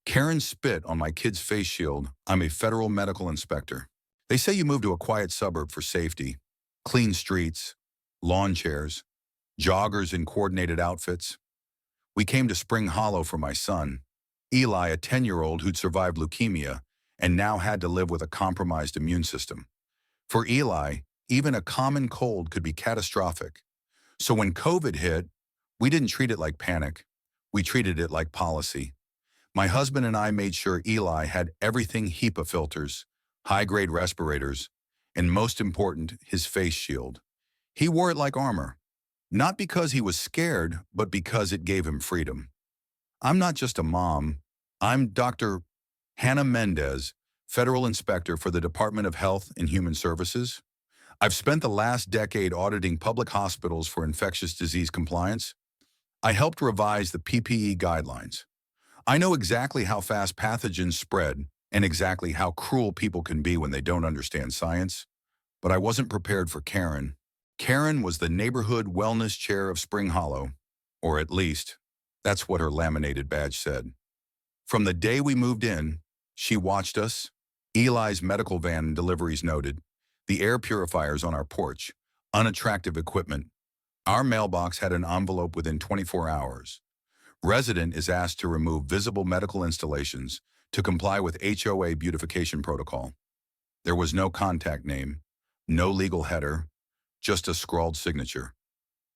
Karen spit on my kid's face shield. I'm a federal medical inspector. They say you move to a quiet suburb for safety. Clean streets, lawn chairs, joggers in coordinated outfits. We came to Spring Hollow for my son, Eli, a 10-year-old who'd survived leukemia and now had to live with a compromised immune system. For Eli, even a common cold could be catastrophic. So when COVID hit, we didn't treat it like panic. We treated it like policy. My husband and I made sure Eli had everything: HEPA filters, high-grade respirators, and most important, his face shield. He wore it like armor, not because he was scared, but because it gave him freedom. I'm not just a mom. I'm Dr. Hannah Mendez, federal inspector for the Department of Health and Human Services. I've spent the last decade auditing public hospitals for infectious disease compliance. I helped revise the PPE guidelines. I know exactly how fast pathogens spread and exactly how cruel people can be when they don't understand science. But I wasn't prepared for Karen. Karen was the neighborhood wellness chair of Spring Hollow, or at least, that's what her laminated badge said. From the day we moved in, she watched us. Eli's medical van and deliveries noted, the air purifiers on our porch, unattractive equipment. Our mailbox had an envelope within 24 hours. Resident is asked to remove visible medical installations to comply with HOA beautification protocol. There was no contact name, no legal header, just a scrawled signature.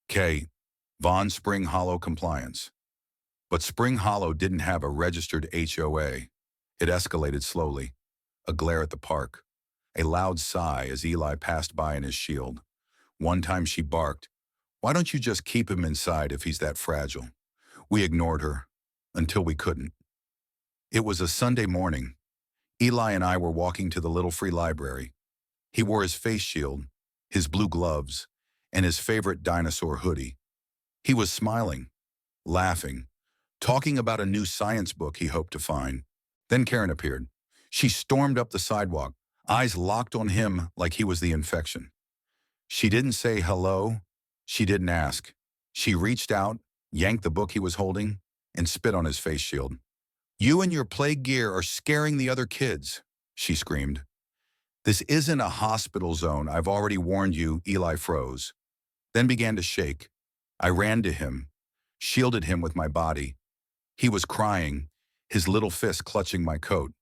K. Von Spring Hollow Compliance. But Spring Hollow didn't have a registered HOA. It escalated slowly. A glare at the park. A loud sigh as Eli passed by in his shield. One time she barked, "Why don't you just keep him inside if he's that fragile?" We ignored her until we couldn't. It was a Sunday morning. Eli and I were walking to the little free library. He wore his face shield, his blue gloves, and his favorite dinosaur hoodie. He was smiling, laughing, talking about a new science book he hoped to find. Then Karen appeared. She stormed up the sidewalk, eyes locked on him like he was the infection. She didn't say hello. She didn't ask. She reached out, yanked the book he was holding, and spit on his face shield. "You and your plague gear are scaring the other kids," she screamed. "This isn't a hospital zone. I've already warned you." Eli froze, then began to shake. I ran to him, shielded him with my body. He was crying, his little fist clutching my coat.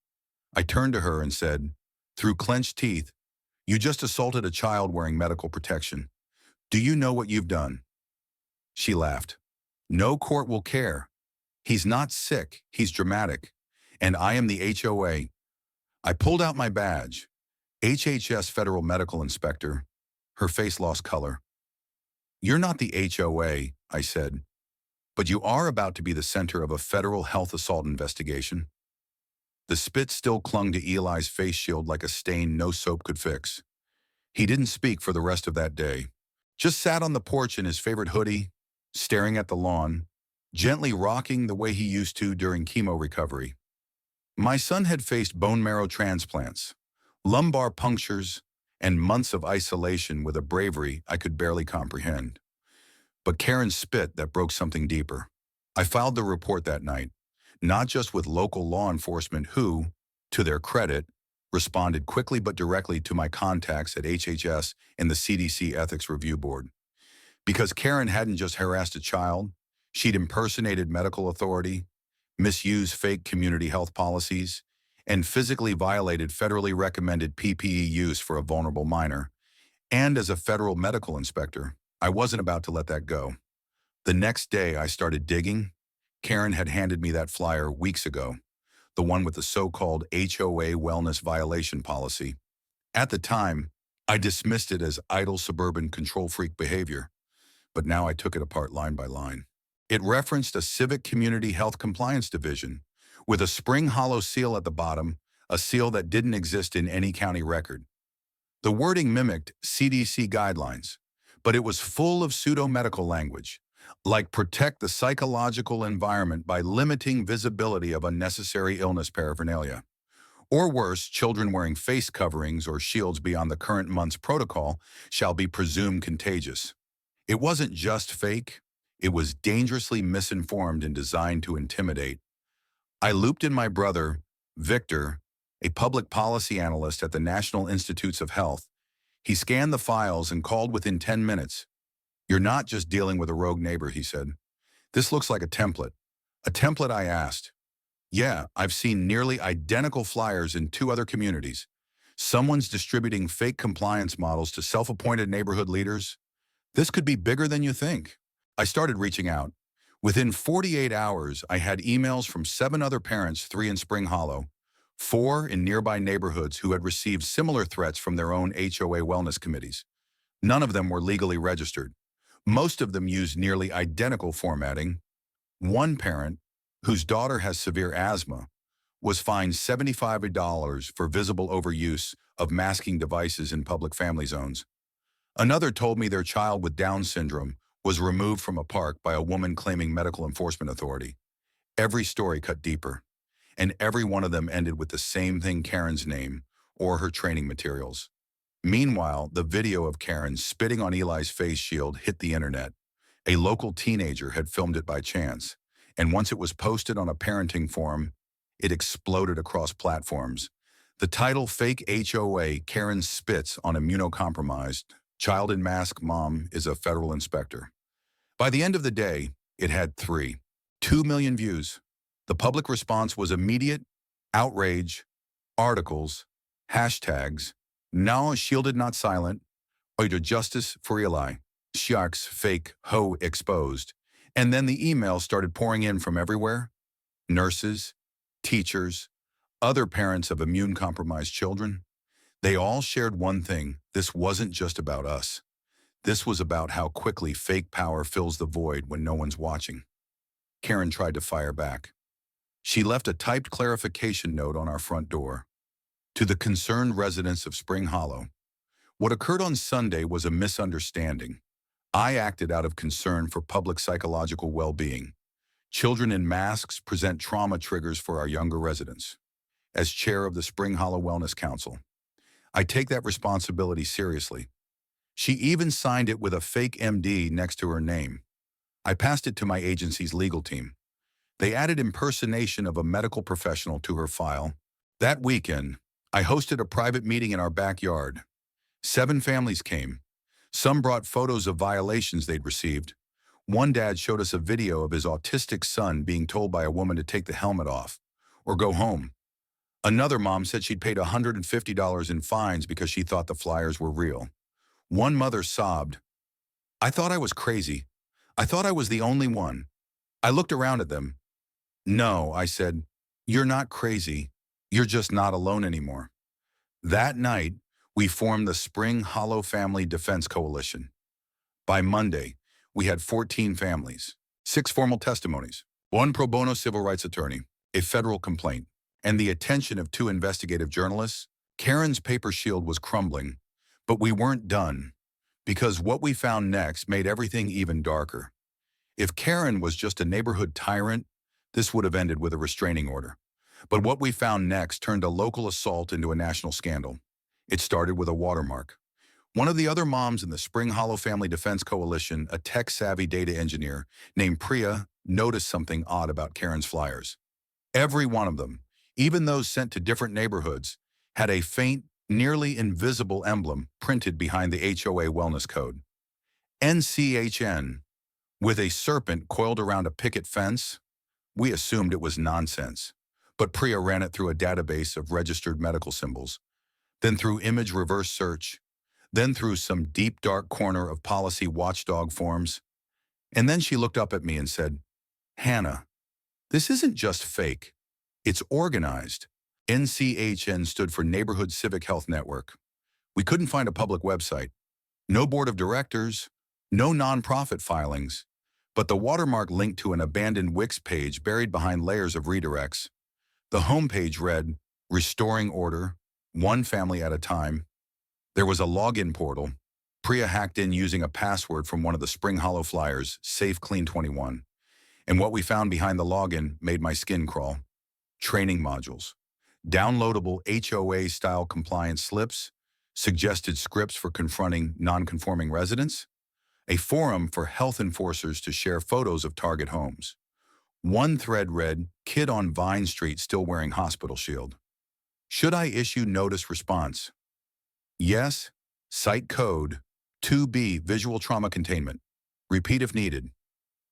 I turned to her and said, through clenched teeth, "You just assaulted a child wearing medical protection. Do you know what you've done?" She laughed. "No court will care. He's not sick, he's dramatic. And I am the HOA. I pulled out my badge. HHS Federal Medical Inspector. Her face lost color. "You're not the HOA, I said, "but you are about to be the center of a federal health assault investigation." The spit still clung to Eli's face shield like a stain no soap could fix. He didn't speak for the rest of that day. Just sat on the porch in his favorite hoodie, staring at the lawn, gently rocking the way he used to during chemo recovery. My son had faced bone marrow transplants, lumbar punctures, and months of isolation with a bravery I could barely comprehend. But Karen's spit that broke something deeper. I filed the report that night, not just with local law enforcement who, to their credit, responded quickly but directly to my contacts at HHS and the CDC Ethics Review Board. Because Karen hadn't just harassed a child, she'd impersonated medical authority, misused fake community health policies, and physically violated federally recommended PPE use for a vulnerable minor. And as a federal medical inspector, I wasn't about to let that go. The next day I started digging. Karen had handed me that flyer weeks ago, the one with the so-called HOA wellness violation policy. At the time, I dismissed it as idle suburban control freak behavior, but now I took it apart line by line. It referenced a civic community health compliance division, with a Spring Hollow seal at the bottom, a seal that didn't exist in any county record. The wording mimicked CDC guidelines, but it was full of pseudo-medical language, like protect the psychological environment by limiting visibility of unnecessary illness paraphernalia. Or worse, children wearing face coverings or shields beyond the current month's protocol shall be presumed contagious. It wasn't just fake, it was dangerously misinformed and designed to intimidate. I looped in my brother, Victor, a public policy analyst at the National Institutes of Health. He scanned the files and called within 10 minutes. "You're not just dealing with a rogue neighbor," he said. "This looks like a template." "A template?" I asked. "Yeah, I've seen nearly identical flyers in two other communities. Someone's distributing fake compliance models to self-appointed neighborhood leaders. This could be bigger than you think." I started reaching out. Within 48 hours, I had emails from 7 other parents, 3 in Spring Hollow, 4 in nearby neighborhoods who had received similar threats from their own HOA wellness committees. None of them were legally registered. Most of them used nearly identical formatting. One parent, whose daughter has severe asthma, was fined $75 for visible overuse of masking devices in public family zones. Another told me their child with Down syndrome was removed from a park by a woman claiming medical enforcement authority. Every story cut deeper, and every one of them ended with the same thing: Karen's name or her training materials. Meanwhile, the video of Karen spitting on Eli's face shield hit the internet. A local teenager had filmed it by chance, and once it was posted on a parenting forum, it exploded across platforms. The title, "Fake HOA Karen Spits on Immunocompromised Child in Mask Mom is a Federal Inspector." By the end of the day, it had 2 million views. The public response was immediate: outrage, articles, hashtags, "Now shielded not silent," "Oida justice for Eli," "Sharks fake ho exposed." And then the emails started pouring in from everywhere. Nurses, teachers, other parents of immune-compromised children. They all shared one thing: this wasn't just about us. This was about how quickly fake power fills the void when no one's watching. Karen tried to fire back. She left a typed clarification note on our front door. "To the concerned residents of Spring Hollow, what occurred on Sunday was a misunderstanding. I acted out of concern for public psychological well-being. Children in masks present trauma triggers for our younger residents. As chair of the Spring Hollow Wellness Council, I take that responsibility seriously." She even signed it with a fake MD next to her name. I passed it to my agency's legal team. They added impersonation of a medical professional to her file. That weekend, I hosted a private meeting in our backyard. 7 families came. Some brought photos of violations they'd received. One dad showed us a video of his autistic son being told by a woman to take the helmet off or go home. Another mom said she'd paid $150 in fines because she thought the flyers were real. One mother sobbed, "I thought I was crazy. I thought I was the only one." I looked around at them. "No," I said, "you're not crazy. You're just not alone anymore." That night, we formed the Spring Hollow Family Defense Coalition. By Monday, we had 14 families, 6 formal testimonies, 1 pro bono civil rights attorney, a federal complaint, and the attention of 2 investigative journalists. Karen's paper shield was crumbling, but we weren't done, because what we found next made everything even darker. If Karen was just a neighborhood tyrant, this would have ended with a restraining order. But what we found next turned a local assault into a national scandal. It started with a watermark. One of the other moms in the Spring Hollow Family Defense Coalition, a tech-savvy data engineer named Priya, noticed something odd about Karen's flyers. Every one of them, even those sent to different neighborhoods, had a faint, nearly invisible emblem printed behind the HOA Wellness Code. NCHN, with a serpent coiled around a picket fence. We assumed it was nonsense, but Priya ran it through a database of registered medical symbols, then through image reverse search, then through some deep dark corner of policy watchdog forms. And then she looked up at me and said, "Hannah, this isn't just fake. It's organized." NCHN stood for Neighborhood Civic Health Network. We couldn't find a public website, no board of directors, no nonprofit filings, but the watermark linked to an abandoned Wix page buried behind layers of redirects. The homepage read, "Restoring order, one family at a time." There was a login portal. Priya hacked in using a password from one of the Spring Hollow flyers, SafeClean21. And what we found behind the login made my skin crawl. Training modules, downloadable HOA-style compliance slips, suggested scripts for confronting non-conforming residents, a forum for health enforcers to share photos of target homes. One thread read, "Kid on Vine Street still wearing hospital shield. Should I issue notice response? Yes. Site code 2B visual trauma containment. Repeat if needed."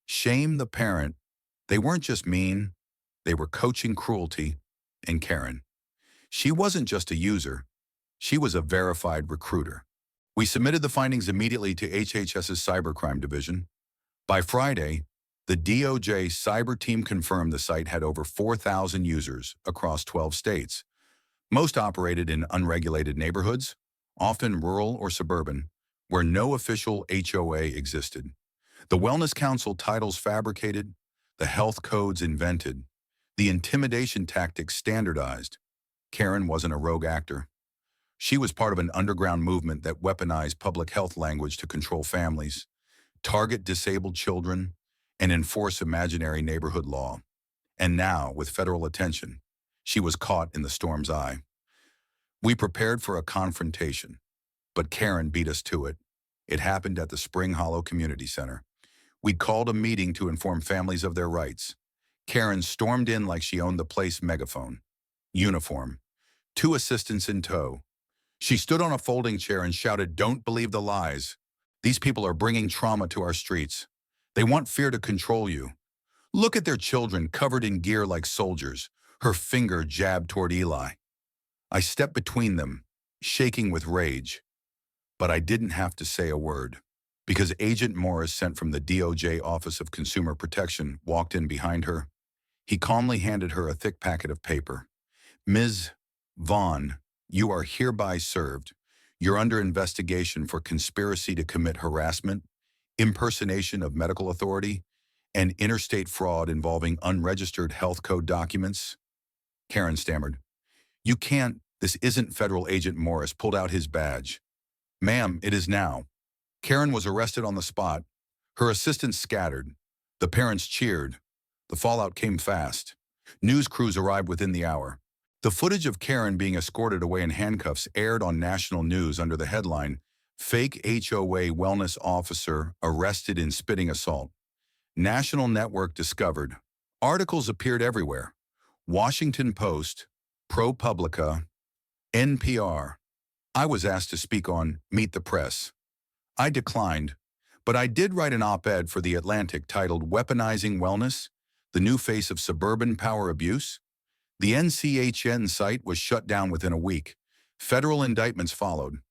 Shame the parent. They weren't just mean, they were coaching cruelty. And Karen. She wasn't just a user, she was a verified recruiter. We submitted the findings immediately to HHS's Cybercrime Division. By Friday, the DOJ cyber team confirmed the site had over 4,000 users across 12 states. Most operated in unregulated neighborhoods, often rural or suburban, where no official HOA existed. The Wellness Council titles fabricated, the health codes invented, the intimidation tactics standardized. Karen wasn't a rogue actor. She was part of an underground movement that weaponized public health language to control families, target disabled children, and enforce imaginary neighborhood law. And now, with federal attention, she was caught in the storm's eye. We prepared for a confrontation, but Karen beat us to it. It happened at the Spring Hollow Community Center. We'd called a meeting to inform families of their rights. Karen stormed in like she owned the place megaphone. Uniform. 2 assistants in tow. She stood on a folding chair and shouted, "Don't believe the lies. These people are bringing trauma to our streets. They want fear to control you. Look at their children covered in gear like soldiers." Her finger jabbed toward Eli. I stepped between them, shaking with rage. But I didn't have to say a word, because Agent Morris, sent from the DOJ Office of Consumer Protection, walked in behind her. He calmly handed her a thick packet of paper. "Ms. Vaughn, you are hereby served. You're under investigation for conspiracy to commit harassment, impersonation of medical authority, and interstate fraud involving unregistered health code documents." Karen stammered. "You can't, this isn't." Federal Agent Morris pulled out his badge. "Ma'am, it is now." Karen was arrested on the spot. Her assistants scattered. The parents cheered. The fallout came fast. News crews arrived within the hour. The footage of Karen being escorted away in handcuffs aired on national news under the headline, "Fake HOA Wellness Officer Arrested in Spitting Assault." National Network discovered. Articles appeared everywhere. Washington Post, ProPublica, NPR. I was asked to speak on Meet the Press. I declined, but I did write an op-ed for The Atlantic titled "Weaponizing Wellness, the New Face of Suburban Power Abuse." The NCHN site was shut down within a week. Federal indictments followed.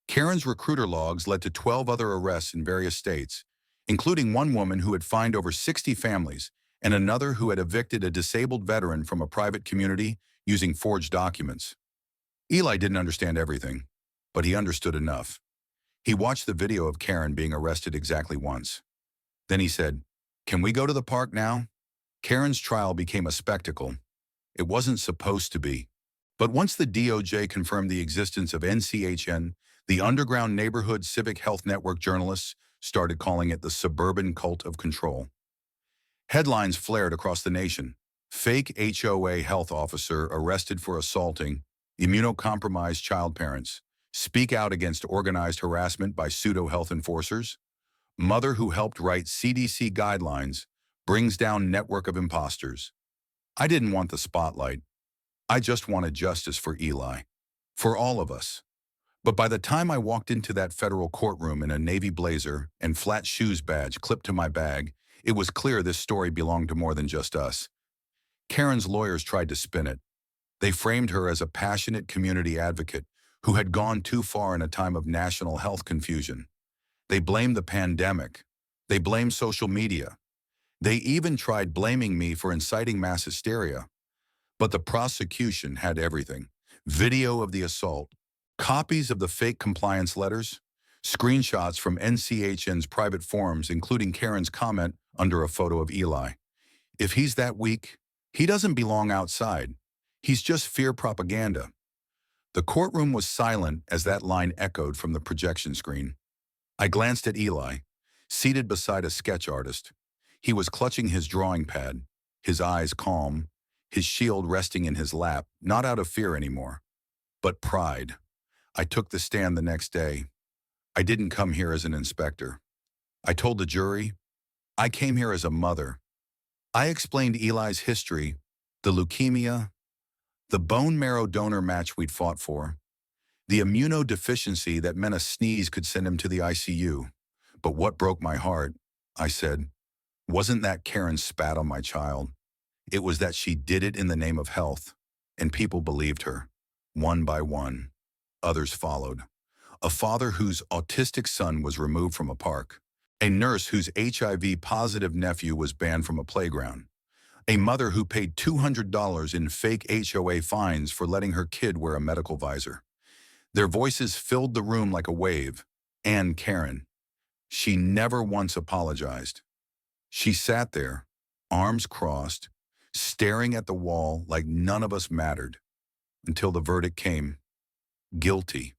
Karen's recruiter logs led to 12 other arrests in various states, including one woman who had fined over 60 families and another who had evicted a disabled veteran from a private community using forged documents. Eli didn't understand everything, but he understood enough. He watched the video of Karen being arrested exactly once. Then he said, "Can we go to the park now?" Karen's trial became a spectacle. It wasn't supposed to be. But once the DOJ confirmed the existence of NCHN, the underground neighborhood civic health network, journalists started calling it the suburban cult of control. Headlines flared across the nation. "Fake HOA health officer arrested for assaulting immunocompromised child parents. Speak out against organized harassment by pseudo-health enforcers. Mother who helped write CDC guidelines brings down network of imposters." I didn't want the spotlight. I just wanted justice for Eli. For all of us. But by the time I walked into that federal courtroom in a navy blazer and flat shoes badge clipped to my bag, it was clear this story belonged to more than just us. Karen's lawyers tried to spin it. They framed her as a passionate community advocate who had gone too far in a time of national health confusion. They blamed the pandemic. They blamed social media. They even tried blaming me for inciting mass hysteria. But the prosecution had everything. Video of the assault, copies of the fake compliance letters, screenshots from NCHN's private forums, including Karen's comment under a photo of Eli. "If he's that weak, he doesn't belong outside. He's just fear propaganda." The courtroom was silent as that line echoed from the projection screen. I glanced at Eli, seated beside a sketch artist. He was clutching his drawing pad, his eyes calm, his shield resting in his lap, not out of fear anymore, but pride. I took the stand the next day. I didn't come here as an inspector. I told the jury, I came here as a mother, I explained Eli's history, the leukemia, the bone marrow donor match we'd fought for, the immunodeficiency that meant a sneeze could send him to the ICU. But what broke my heart, I said, wasn't that Karen spat on my child. It was that she did it in the name of health, and people believed her. One by one, others followed. A father whose autistic son was removed from a park, a nurse whose HIV-positive nephew was banned from a playground, a mother who paid $200 in fake HOA fines for letting her kid wear a medical visor. Their voices filled the room like a wave. And Karen, she never once apologized. She sat there, arms crossed, staring at the wall like none of us mattered, until the verdict came, guilty.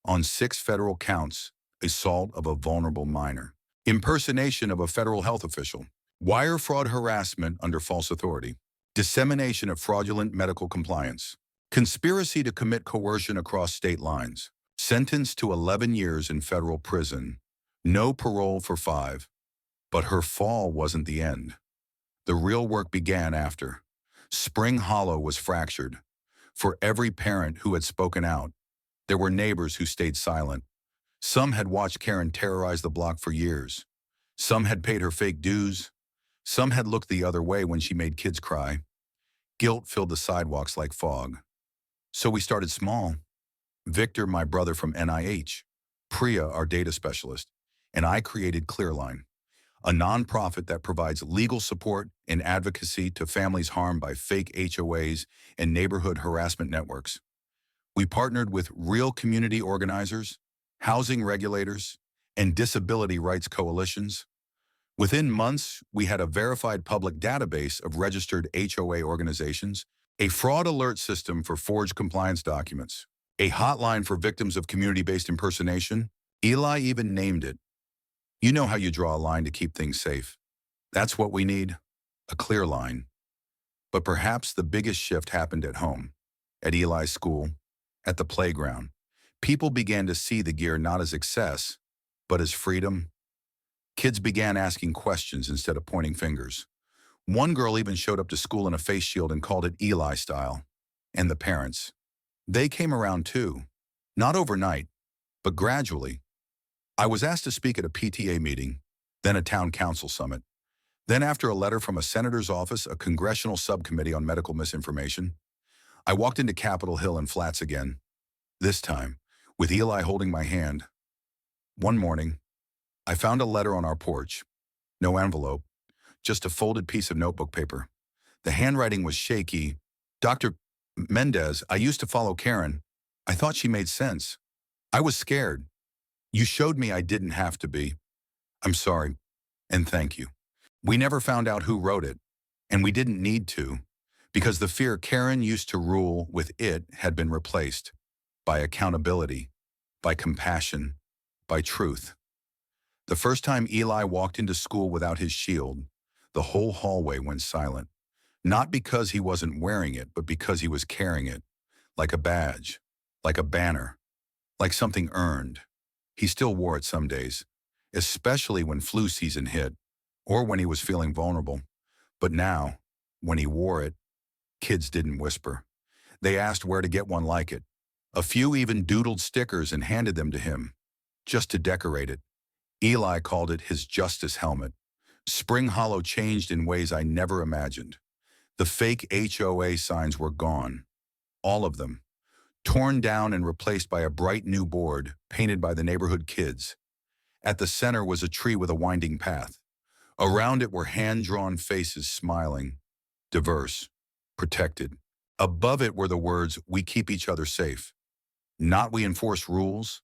On 6 federal counts, assault of a vulnerable minor, impersonation of a federal health official, wire fraud harassment under false authority, dissemination of fraudulent medical compliance, conspiracy to commit coercion across state lines, sentenced to 11 years in federal prison, no parole for 5. But her fall wasn't the end. The real work began after. Spring Hollow was fractured. For every parent who had spoken out, there were neighbors who stayed silent. Some had watched Karen terrorize the block for years. Some had paid her fake dues. Some had looked the other way when she made kids cry. Guilt filled the sidewalks like fog. So we started small. Victor, my brother from NIH, Priya, our data specialist, and I created Clearline, a nonprofit that provides legal support and advocacy to families harmed by fake HOAs and neighborhood harassment networks. We partnered with real community organizers, housing regulators, and disability rights coalitions. Within months, we had a verified public database of registered HOA organizations, a fraud alert system for forged compliance documents, a hotline for victims of community-based impersonation. Eli even named it. You know how you draw a line to keep things safe. That's what we need, a clear line. But perhaps the biggest shift happened at home, at Eli's school, at the playground. People began to see the gear not as excess, but as freedom. Kids began asking questions instead of pointing fingers. One girl even showed up to school in a face shield and called it Eli style. And the parents, they came around too. Not overnight, but gradually. I was asked to speak at a PTA meeting, then a town council summit. Then after a letter from a senator's office, a congressional subcommittee on medical misinformation. I walked into Capitol Hill and Flats again, this time with Eli holding my hand. One morning, I found a letter on our porch. No envelope, just a folded piece of notebook paper. The handwriting was shaky. Dr. Mendez, I used to follow Karen. I thought she made sense. I was scared. You showed me I didn't have to be. I'm sorry, and thank you. We never found out who wrote it, and we didn't need to, because the fear Karen used to rule with it had been replaced by accountability, by compassion, by truth. The first time Eli walked into school without his shield, the whole hallway went silent. Not because he wasn't wearing it, but because he was carrying it, like a badge, like a banner, like something earned. He still wore it some days, especially when flu season hit, or when he was feeling vulnerable. But now, when he wore it, kids didn't whisper. They asked where to get one like it. A few even doodled stickers and handed them to him, just to decorate it. Eli called it his justice helmet. Spring Hollow changed in ways I never imagined. The fake HOA signs were gone, all of them, torn down and replaced by a bright new board painted by the neighborhood kids. At the center was a tree with a winding path. Around it were hand-drawn faces smiling, diverse, protected. Above it were the words, "We keep each other safe." Not we enforce rules,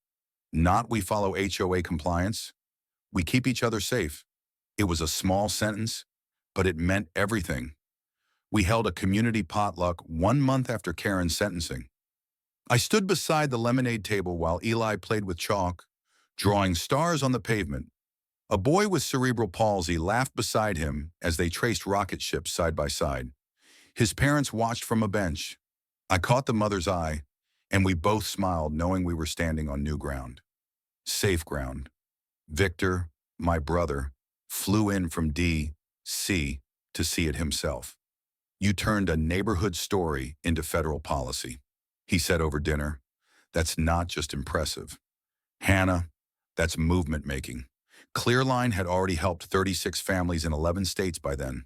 not we follow HOA compliance. We keep each other safe. It was a small sentence, but it meant everything. We held a community potluck 1 month after Karen's sentencing. I stood beside the lemonade table while Eli played with chalk, drawing stars on the pavement. A boy with cerebral palsy laughed beside him as they traced rocket ships side by side. His parents watched from a bench. I caught the mother's eye, and we both smiled knowing we were standing on new ground. Safe ground. Victor, my brother, flew in from D.C., to see it himself. You turned a neighborhood story into federal policy. He said over dinner, that's not just impressive. Hannah, that's movement making. Clearline had already helped 36 families in 11 states by then.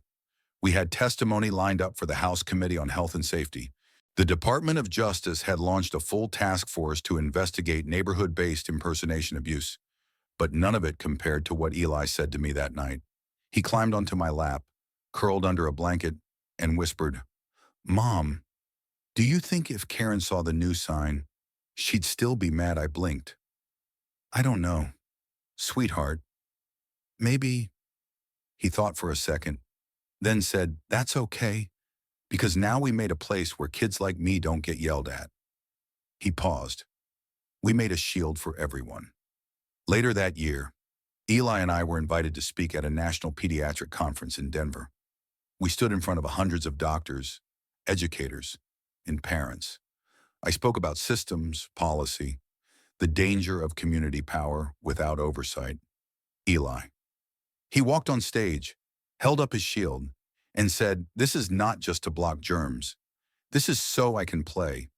We had testimony lined up for the House Committee on Health and Safety. The Department of Justice had launched a full task force to investigate neighborhood-based impersonation abuse. But none of it compared to what Eli said to me that night. He climbed onto my lap, curled under a blanket, and whispered, "Mom, do you think if Karen saw the new sign, she'd still be mad I blinked?" "I don't know. Sweetheart, maybe." He thought for a second, then said, "That's okay, because now we made a place where kids like me don't get yelled at." He paused. We made a shield for everyone. Later that year, Eli and I were invited to speak at a national pediatric conference in Denver. We stood in front of hundreds of doctors, educators, and parents. I spoke about systems, policy, the danger of community power without oversight. Eli. He walked on stage, held up his shield, and said, "This is not just to block germs. This is so I can play."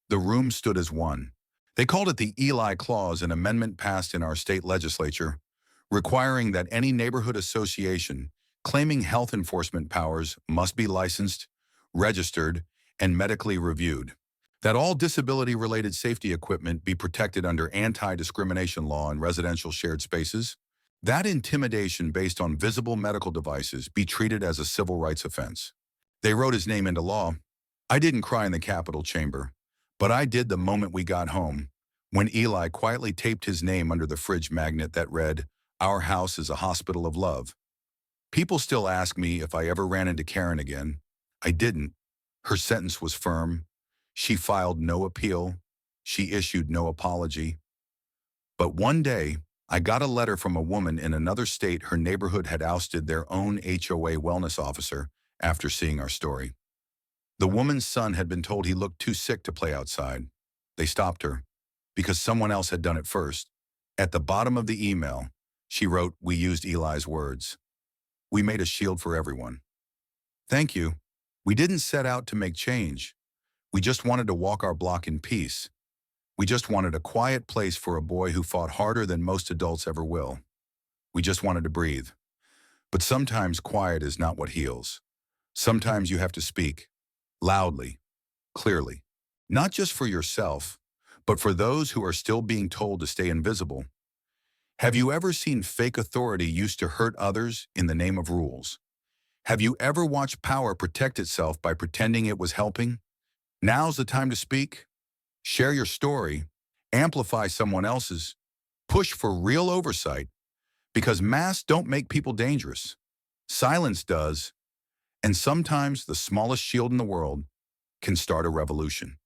The room stood as one. They called it the Eli Clause, an amendment passed in our state legislature, requiring that any neighborhood association claiming health enforcement powers must be licensed, registered, and medically reviewed. That all disability-related safety equipment be protected under anti-discrimination law in residential shared spaces. That intimidation based on visible medical devices be treated as a civil rights offense. They wrote his name into law. I didn't cry in the Capitol chamber, but I did the moment we got home, when Eli quietly taped his name under the fridge magnet that read, "Our house is a hospital of love." People still ask me if I ever ran into Karen again. I didn't. Her sentence was firm. She filed no appeal. She issued no apology. But one day, I got a letter from a woman in another state. Her neighborhood had ousted their own HOA wellness officer after seeing our story. The woman's son had been told he looked too sick to play outside. They stopped her because someone else had done it first. At the bottom of the email, she wrote, "We used Eli's words. We made a shield for everyone. Thank you. We didn't set out to make change. We just wanted to walk our block in peace. We just wanted a quiet place for a boy who fought harder than most adults ever will. We just wanted to breathe." But sometimes quiet is not what heals. Sometimes you have to speak, loudly, clearly, not just for yourself, but for those who are still being told to stay invisible. Have you ever seen fake authority used to hurt others in the name of rules? Have you ever watched power protect itself by pretending it was helping? Now's the time to speak. Share your story, amplify someone else's, push for real oversight, because masks don't make people dangerous. Silence does, and sometimes the smallest shield in the world can start a revolution.